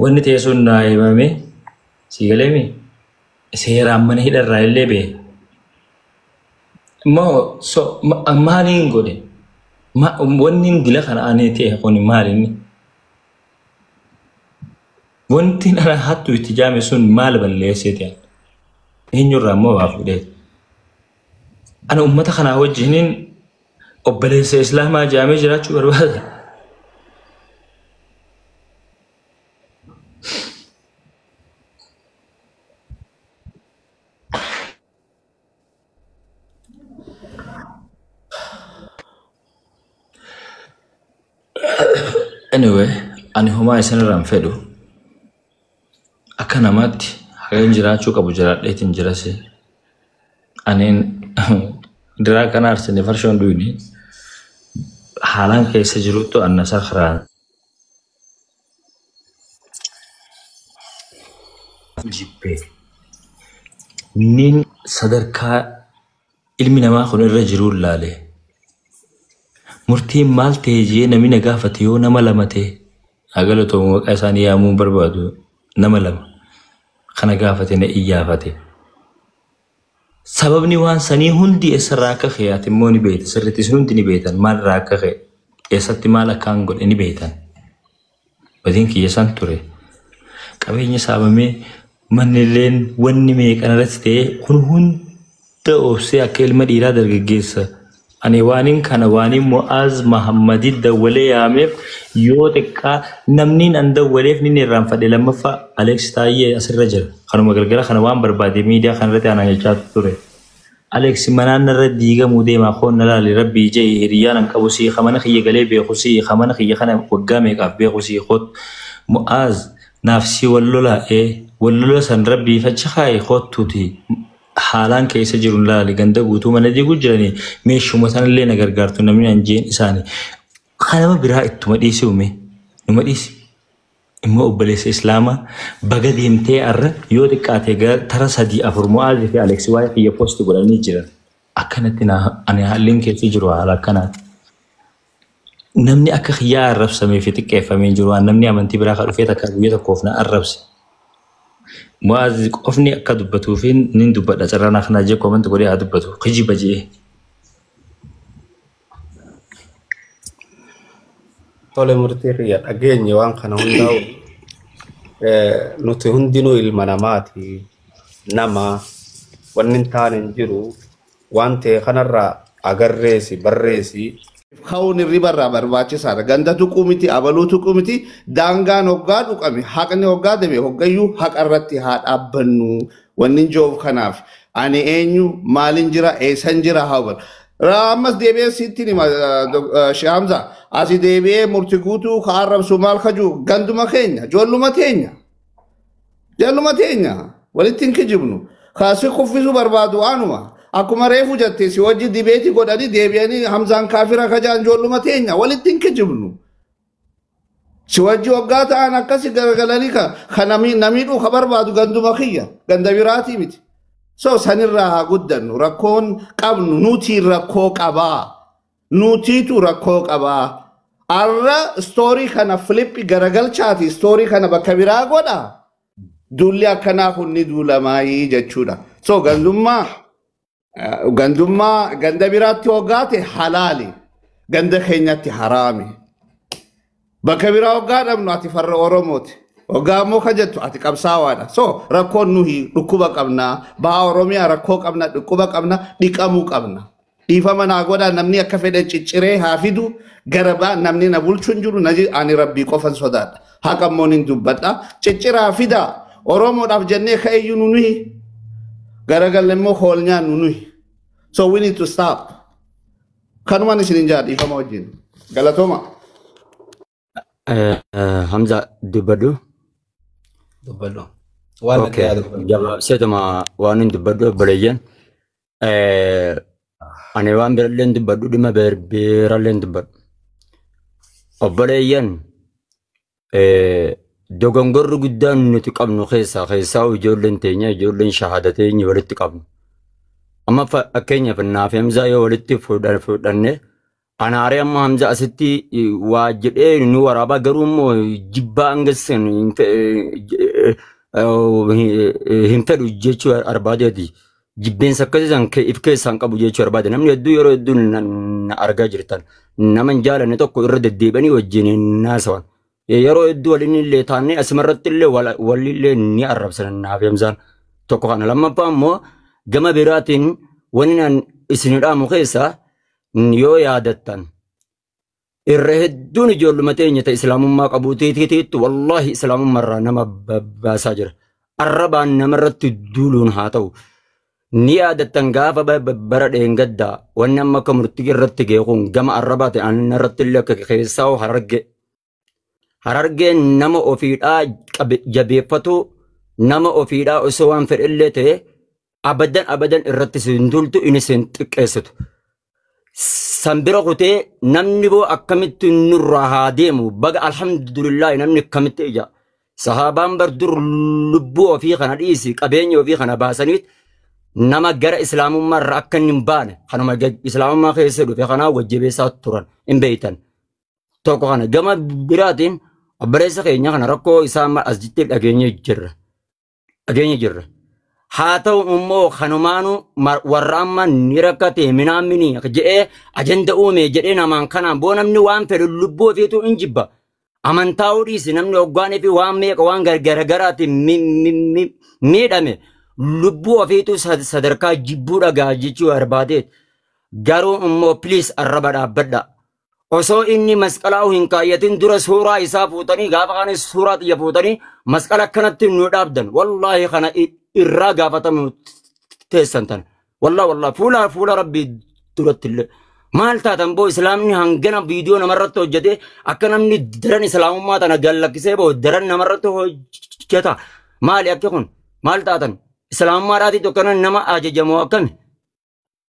wanni teessuun naa himame si galeemi seeraan mana hidharraa illee bee moo so maaliin godhe wanni dila kana ani ta'e kun maalinni wanti ana hattu itti jaame sun maal balleessee ta'e eenyurraa moo waa fuudhee ana ummata kanaa wajjiniin obboleessa islaamaa jaamee jiraachuu barbaada. Anyway, ani homaa isanirraan fedhu akka namaatti hagaan jiraachuu qabu jiraadheetiin jirase aniin diraa kana arsine farshoon duyni haalaan keessa jiruttu anna sakraa jibbee nin sadarkaa ilmi namaa kun irra jiruun laalee murtiin maal ta'e jee namni na gaafate yoo nama lama ta'e agalatoon maqaa isaanii yaamuu barbaadu nama lama kana gaafate na iyyaafate sababni waan sanii hundi eessarraa akka ka'e ati immoo ni beekta sirriittis hundi ni beektan maalirraa akka ka'e eessatti maal akkaan godhe ni beektan wadiin kiyya san ture qabeenya saamamee mannilleen wanni meeqan irratti ta'e kun hunda obsee akka ilma dhiiraa dargaggeessa ani waanin kana waanin Mu'aaz Muhammadid dawwalee yaameef yoo xiqqaa namni an dawwaleef ni irraanfadhe lammaffaa Alex Taayyee asirra jira kanuma gargara kana waan barbaade miidiyaa kanarratti aanan jechaa ture Alex manaan irra diigamuu deemaa qoonna laali rabbii jee hiriyaan an qabu sii kamana kiyya galee beeku sii kamana kiyya kana waggaa meeqaaf beeku sii qot Mu'aaz naafsii wallola san rabbii fachi kaaye qottuuti haalaan keessa jiruun laali ganda guutuu mana diiguu jiranii meeshuma sanallee na gargaartu namni anjeen isaanii kanama biraa ittuma dhiisi uume numa dhiisi immoo obboleessa islaamaa baga deemtee arra yoo xiqqaate tara 3-4 Mu'aaz fi Alex waa'ee kiyya poosti godhanii jiran akkanatti ani haalliin keessa jiru haala akkanaati namni akka kiyyaa arrabsamee fi xiqqeeffamee jiru waan namni amantii biraa kan dhufee takka guyyaa tokkoof na arrabse Mu'aaz qofni akka dubbatuuf nin dubbadha carraan akkanaa jee koomenti godhee haa dubbatu kijiba jee. Tole murtii riyya dhageenye waan kana hundaa'u nuti hundinuu ilma namaati nama wanni hin taane hin jiru waan ta'e kanarraa agarreesi barreesi. Ka'uun irribarraa barbaachisaadha. Ganda tuqumiti abaluu tuqumiti daangaan hoggaa dhuqame haqni hoggaa dabe hoggayyuu haqa irratti haa dhaabbannu wanni joof kanaaf ani eenyu maalin jira eessan jira haa ammas deebi'ee sitti nima Shahamza asi deebi'ee murti guutuu ka arrabsu maal kaju ganduma keenya joolluma teenya walitti hin kijibnu kaasi kuffisuu barbaadu anuma akkuma reefu jette si wajji dibeeti godhani deebi'anii Hamzaan kaafira kajaan joolluma teenya walitti hin kijibnu si wajji waggaa ta'an akkasi garagalanii ka namiidhuu ka barbaadu ganduma kiyya ganda biraatii miti so sanirraa haa guddannu rakkoon qabnu nutiin rakkoo qabaa nutiitu rakkoo qabaa arra stoorii kana filippi garagalchaati stoorii kana bakka biraa godha duulli akkanaa kunni duulamaayii jechuudha so gandummaa ganda biraatti hoggaate halaali ganda keenyatti haraami bakka biraa hoggaa dhabnu ati farra oromooti hoggaa ammoo ka jettu ati qabsaawaadha so rakkoon nuhi dhukkuba qabna baha oromiyaa rakkoo qabna dhukkuba qabna dhiqamuu qabna dhiifama naa godhaa namni akka fedhe cicciree haa fidu garabaa namni na bulchuun jiru ani rabbii qofan sodaadha haqa ammoo nin dubbadha cicciraa fidaa oromoodhaaf jennee ka'eeyyuu nuyi garagalle immoo hoolnyaan nuyi so we need to stop kanumaan isin dhiifama wajjin galatooma Hamza dubbadhu waan jaba setama waan dubbadhu bareeyyan ani waan biralleen dubbadhu dhima biralleen dubbadhu obboleeyyan dogongorri guddaan nuti qabnu keessaa ijoolleen teenya ijoolleen shahaada teenya walitti qabnu amma fakkeenyaaf naaf Hamzaa yoo walitti fudhanne أنا أري أما همزة أستي واجد نور أبا قروم جبا أنجسن هم تلو جيشو أربعة دي جبين سكزان كيف كيسان كابو جيشو أربعة نمن يدو يرو يدو أرجع جرتان نمن جالا نتوقع يرد الديباني وجين الناس وان يرو يدو ولين اللي تاني أسمرت اللي واللي اللي ني أرب سنة نافيم زان توقع أنا لما بامو جما براتين ونين إسنيرا مخيسا نيو يادتان الرهدون جول متين إسلام ما قبوتي تيت والله إسلام مرة نما بساجر الربع نمرت الدولون هاتو نيادتان غافا برد إنجدا ونما كمرتجي رتجي يقوم جمع الربات أن نرتلك خيساو هررج نما أوفيدا جبيفتو نما أوفيدا أسوان في الليته أبدا الرتس دولتو إنسنت كيستو سنبرقته نمنبو أكملت النور هاديمو بقى الحمد لله نمني كملت إجا صحابان بردر لبو في خنا رئيسي كبيني في خنا باسنيت نما جرى إسلام ما رأكن نبان خنا ما جد إسلام ما خيسلو في خنا وجبي ساتوران إن بيتن توكو خنا جمع براتين أبرز خينيا خنا ركو إسلام أزجتك أجني جرة هاتو أمو خنومانو ورّاما نيركتي منامني جئ أجندة أومي جئنا من كنا بونم نوام في اللبو فيتو إنجبا أمن تاوريس نمني أقواني في وامي قوان غرغراتي ميدامي لبو فيتو صدركا جبورا غاجيچو أربادت غارو أمو بليس الربدا بدا وسو إني مسألة هنكايتين درا سورة إسا فوتاني غافقاني سورة يفوتاني مسألة كانت نودابدن والله خنا الراجع فتم تسنتن والله فولا ربي ترت الله مالتا تنبو إسلامني هنجنا فيديو نمرته جدي أكنمني درن إسلام ما تنا قال لك سيبو درن نمرته جتا مال يكون مالتا تن إسلام ما راتي تو كنا نما أجي جموا كم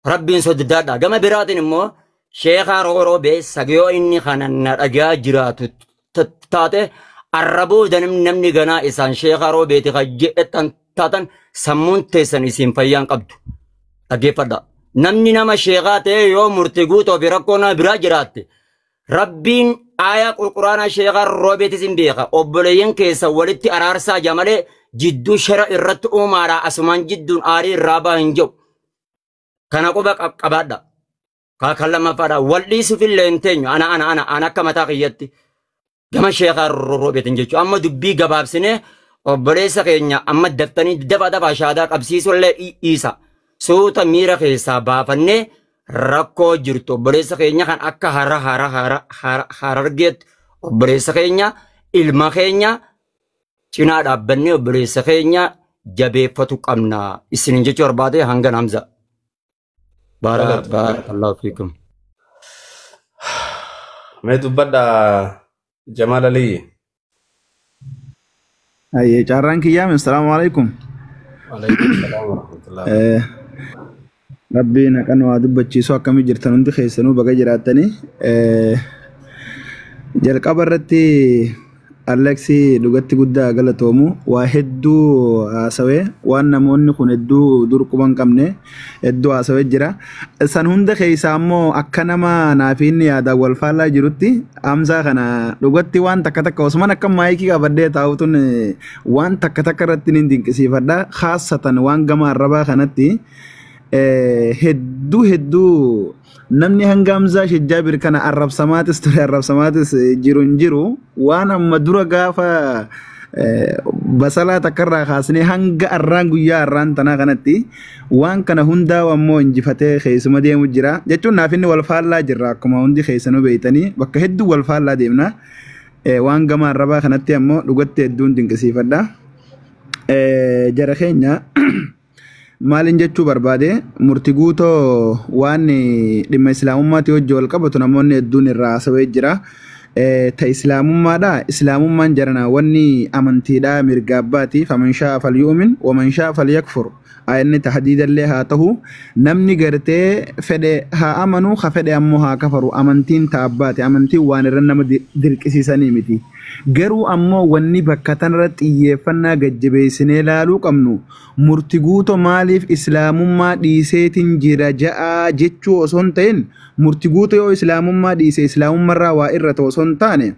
ربي سود دادا جم براتي نمو شيخ رو بس سجيو إني خنا نرجع جرات تاته الربو دنم نمني جنا إنسان شيخ رو بيتي خجّت تاتن سمون تيسن اسم فيان قبض أجيفدا نمني نما شيخات يوم مرتقوت وبركونا براجرات ربين آية القرآن شيخ الروبيت سنبيخا أبليين كيسا ولدت أرارسا جمالي جدو شرع الرت أمارا أسمان جدو آري الرابا هنجو كان قبك أبدا كلام فدا وليس في اللينتين أنا كما تاقيتي كما شيخ الروبيت نجو أما دبي قباب سنه وبريسا كينيا أما دفتني دفا شادا قبسيس ولا إيسا سوتا ميرا كيسا بافني ركو جرتو بريسا كينيا كان أكا هارجت وبريسا كينيا إلما كينيا تنا دابني وبريسا كينيا جبي فتوك أمنا إسنينجي چوربادي هنگا نامزا بارك الله فيكم ما تبدا جمال علي أي جاران كيام السلام عليكم. وعليكم السلام ورحمة الله. ربي نكن وادب بتشيسوا كم جرتنا ندي خيسنو بقى جراتني. جل كبرتي ألكسي لغتي قدا غلطومو واحدو أسوي وأنا مون خندو دور كمان كمنه إدو أسوي جرا سنهند خيسامو أكنما نافين يا دا والفالا جروتي أمزا خنا لغتي وان تكتك وسمانا كم مايكي كبدي تاوتون وان تكتك رتين دين كسي فدا خاصة وان جمع ربا خنتي هدو namni hanga Hamza Shijabir kana Arab Samatis ture Arab Samatis jiru wana madura gafa basala takarra khasni hanga arran guyya arran tana kanatti wan kana hunda wa mo injifate khaysuma deemu jira jechun nafini wal faalla jirra kuma hundi khaysanu beeytani bakka heddu wal faalla deemna wan gama araba kanatti ammo dhugatte heddun dinkasifadda jara keenya maalin jechuu barbaade murtiguuto waan dhimma islaamummaati hojii wal qabatu namoonni hedduun irraa haasawee jira ta islaamummaadha islaamummaan jarana wanni amantiidha mirga abbaati faman shaa falyu'min waman shaa falyakfur ayni tahdidallee haa tahu namni gartee fedhe haa amanu ha fedhe ammoo haa kafaru amantiin ta abbaati amantiin waan irra nama dirqisiisanii miti garuu ammoo wanni bakka tanarratti xiyyeeffannaa gajjabeessinee laaluu qabnu murti guuto maaliif islaamummaa dhiiseetiin jira ja'aa jechuu osoo hin ta'in murti guuto yoo islaamummaa dhiise islaamummaarraa waa irra ta'u osoo hin taane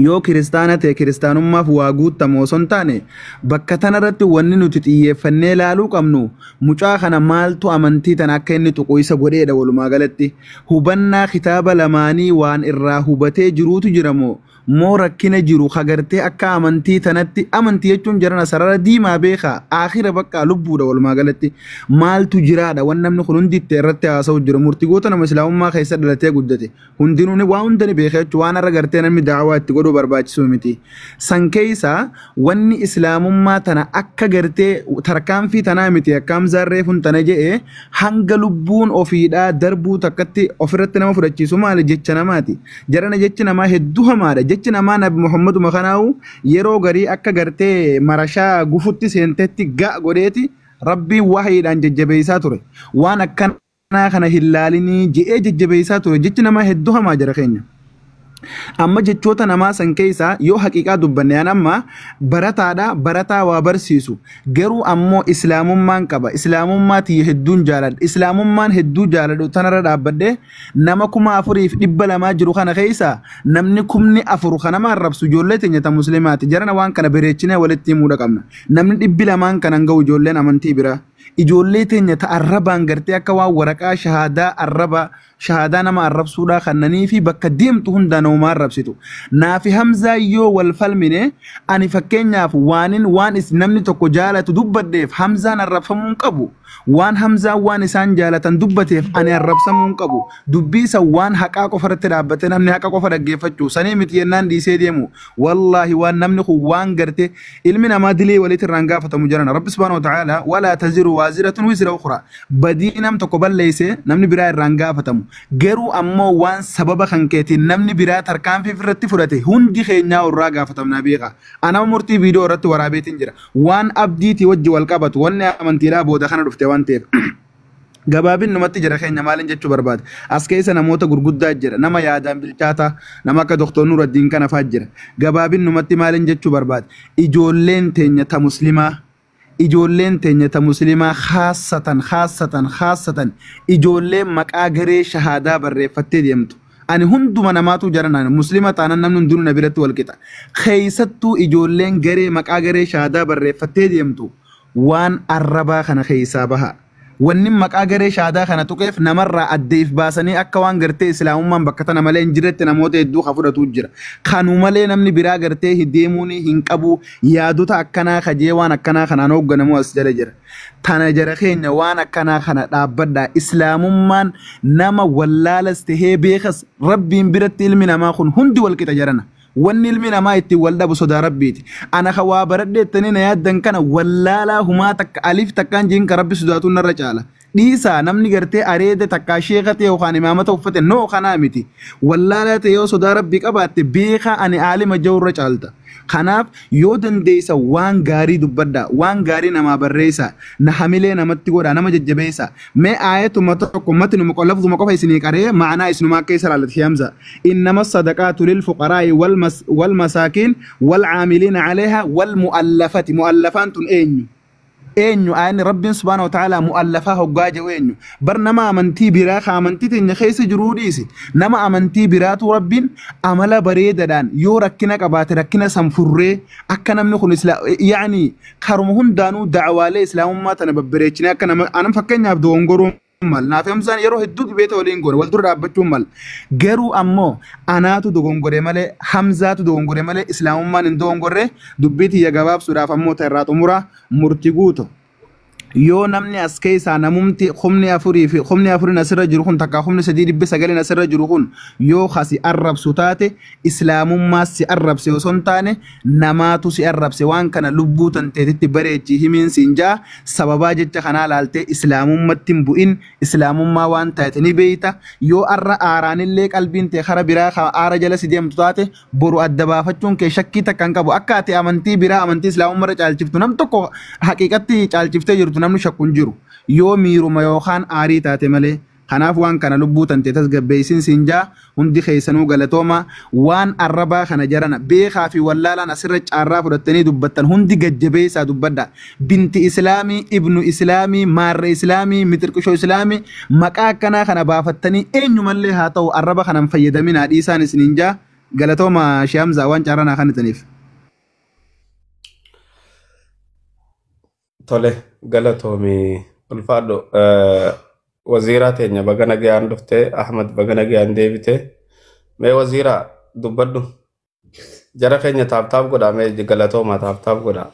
yoo kiristaana ta'e kiristaanummaaf waa guutamu osoo hin taane bakka tanarratti wanni nuti xiyyeeffannee laaluu qabnu mucaa kana maaltu amantii tan akka inni tuqu isa godheedha walumaa galatti hubannaa kitaaba lamaanii waan irraa hubatee jiruutu jiramoo moo rakkina jiru hagartee akka amantii tanatti amantii jechuun jarana sarara diimaa beekaa aakhira bakka lubbuudha walumaa galatti maaltu jiraadha waan namni kun hundi itti irratti haasa'u jiru murtigoota nama islaamummaa keessa dhalatee guddate hundinuuni waa hundani beekee jechuun waan irra gartee namni daawaa itti godhuu barbaachisu miti san keessa wanni islaamummaa tana akka gartee tarkaanfii tanaa miti akkaam zaarreefuun tana jedhee hanga lubbuun ofiidhaa darbuu takkatti ofirratti nama fudhachiisu maali jecha namaati jarana jechi namaa hedduu hamaadha jechi namaa nabi Muhammadu makanaawu yeroo garii akka gartee marashaa gufutti seentetti ga'a godheeti rabbii wahiidhaan jajjabeessaa ture waan akkanaa kana hin laalinii je'ee jajjabeessaa ture jechi namaa hedduu hamaa jara keenya amma jechoota namaa san keessa yoo haqiiqaa dubbanne an amma barataa waa barsiisu garuu ammoo islaamummaan qaba islaamummaa tiyya hedduun jaaladha islaamummaan hedduu jaaladhu tanarra dhaabbadhe nama 4,200 jiru kana keessa namni 4,000 kanama arrabsu ijoollee teenya ta muslimaati jarana waan kana bareechinee walitti himuudha qabna namni 200 kanan ga'u ijoolleen amantii biraa ijoollee teenya ta arrabaan gartee akka waan waraqaa shahaadaa nama arrabsuudhaa kannanii fi bakka deemtu hundaa namumaa arrabsitu naafi hamzaa yoo wal falmine ani fakkeenyaaf waan namni tokko jaalatu dubbadheef hamzaan arrabsamuun qabu waan hamzaan waan isaan jaalatan dubbateef ani arrabsamuun qabu dubbii isa waan haqaa qofarratti dhaabbate namni haqa qofa dhaggeeffachuu sanii miti yennaan dhiisee deemu wallaahi waan namni kun waan garte ilmi namaa dilee walitti irraan gaafatamu jirana rabbi subhaanahu wa ta'aala walaa taziru waaziratun wizra ukhraa badii nam tokko balleeyse namni biraa irraan gaafatamu garuu ammoo waan sababa kan keetiin namni biraa tarkaanfii irratti fudhate hundi keenyaa irraa gaafatamnaa beeka anama murtii viidiyoo irratti waraabeetiin jira waan abdiitii wajji wal qabatu wanni amantiidhaa booda kana dhufte waan ta'eef gabaabin numatti jira keenya maalin jechuu barbaada as keessa namoota gurguddaa jira nama yaadaan bilchaata nama akka Dr. Nuruddin kana fa'aa jira gabaabin numatti maalin jechuu barbaada ijoolleen teenya ta muslimaa khaasatan ijoolleen maqaa garee shahaadaa barreeffattee deemtu ani hunduma namaatu jaranaan muslima taanan namni hundinuu na biratti wal qixa keessattuu ijoolleen garee maqaa garee shahaadaa barreeffattee deemtu waan arrabaa kana keessaa baha wanni maqaa garee shahaadaa kana tuqeef namarraa addeef baasanii akka waan gartee islaamummaan bakka tana malee hin jirretti namoota hedduu ka fudhatu jira kanu malee namni biraa gartee deemuun hin qabu yaadota akkanaa kajee waan akkanaa kanaan hoogganamu as jala jira tana jara keenya waan akkanaa kana dhaabbadhaa islaamummaan nama wallaalas tahee beekas rabbiin biratti ilmi namaa kun hundi wal qixa jarana wanni ilmi namaa itti wal dhabu sodaa rabbiiti ana ka waa baradheettanii na yaaddan kana wallaalaa humaa takka aliif takkaan jiin ka rabbi sodaatuun narra caala dhiisaa namni gartee areeda takkaa sheeka ta'e yookaan imaamata uffate noo kanaa miti wallaalaa ta'e yoo sodaa rabbii qabaatte beekaa ani aalima jawurra caalta kanaaf yoo dandeessa waan gaarii dubbadhaa waan gaarii namaa barreessa na hamilee namatti godhaa nama jajjabeessa mee aayatuma tokko mati numa qollafuma qofa isinii qaree ma'anaa isinuma akka isa laalatti hamza innama sadaqaatu lil fuqaraa'i wal masaakiin wal caamiliina caleeha wal mu'allafati mu'allafaan tun eenyu ayni rabbiin subhaanahu wa ta'aala mu'allafaa hoggaa jedhu eenyu bar nama amantii biraa ka amantii teenya keessa jiruu dhiisi nama amantii biraatu rabbiin amala bareedaadhaan yoo rakkina qabaate rakkina sanfurree akka namni kun yaani karuma hundaanuu da'awaalee islaamummaa tana babbareechinee akka nama anan fakkeenyaaf dogongoruu mal naaf hamsaan yeroo hedduu dibeeta waliin goone wal dura dhaabbachuun mal garuu ammoo anaatu dogongore malee hamzaatu dogongore malee islaamummaan hin dogongorre dubbii tiyya gabaabsuudhaaf ammoo ta irraa xumura murtii guuto yoo namni as keessaa namumti humni afurii asirra jiru kun takka humni 3,900 asirra jiru kun yoo kasi arrabsu taate islaamummaas si arrabse osoo hin taane namaatu si arrabse waan kana lubbuu tanteetitti bareechi himiin siin jaa sababaa jecha kanaa laaltee islaamummatti hin bu'in islaamummaa waan taate ni beeyta yoo arra aaraanillee qalbiin tee kara biraa aara jala si deemtu taate boru adda baafachuun kee shakkii takka hin qabu akka ati amantii biraa amantii islaamummaarra caalchiftu nam tokko haqiiqatti caalchiftee jirtu namni shakkuun jiru yoo miiruma yookaan aarii taate malee kanaaf waan kana lubbuu tante tasgabbeessin sinjaa hundi keessanuu galatooma waan arrabaa kana jarana beekaa fi wallaalaan asirra caarraa fudhattanii dubbattan hundi gajjabeessaa dubbadda binti islaamii ibnu islaamii maarre islaamii mitirqishoo islaamii maqaa akkanaa kana baafattanii eenyumallee haa ta'u arraba kanan fayyadaminaa dhiisaan isininjaa galatooma Shamza waan caarranaa kanitaniif. Tole galatoomi ulfaadho waziiraa teenya bagana gayaan dhuftee Ahmad bagana gayaan deebite mee waziiraa dubbadhu jara keenya taaptaap godhaa mee galatooma taaptaap godhaa.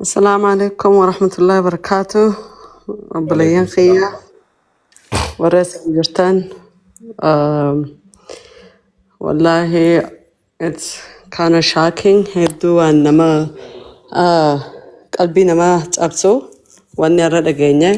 السلام عليكم ورحمة الله وبركاته بليان خيا ورئيس جرتان والله it's kind of shocking هيدو أنما قلبي نما تأبسو واني أرد أجيني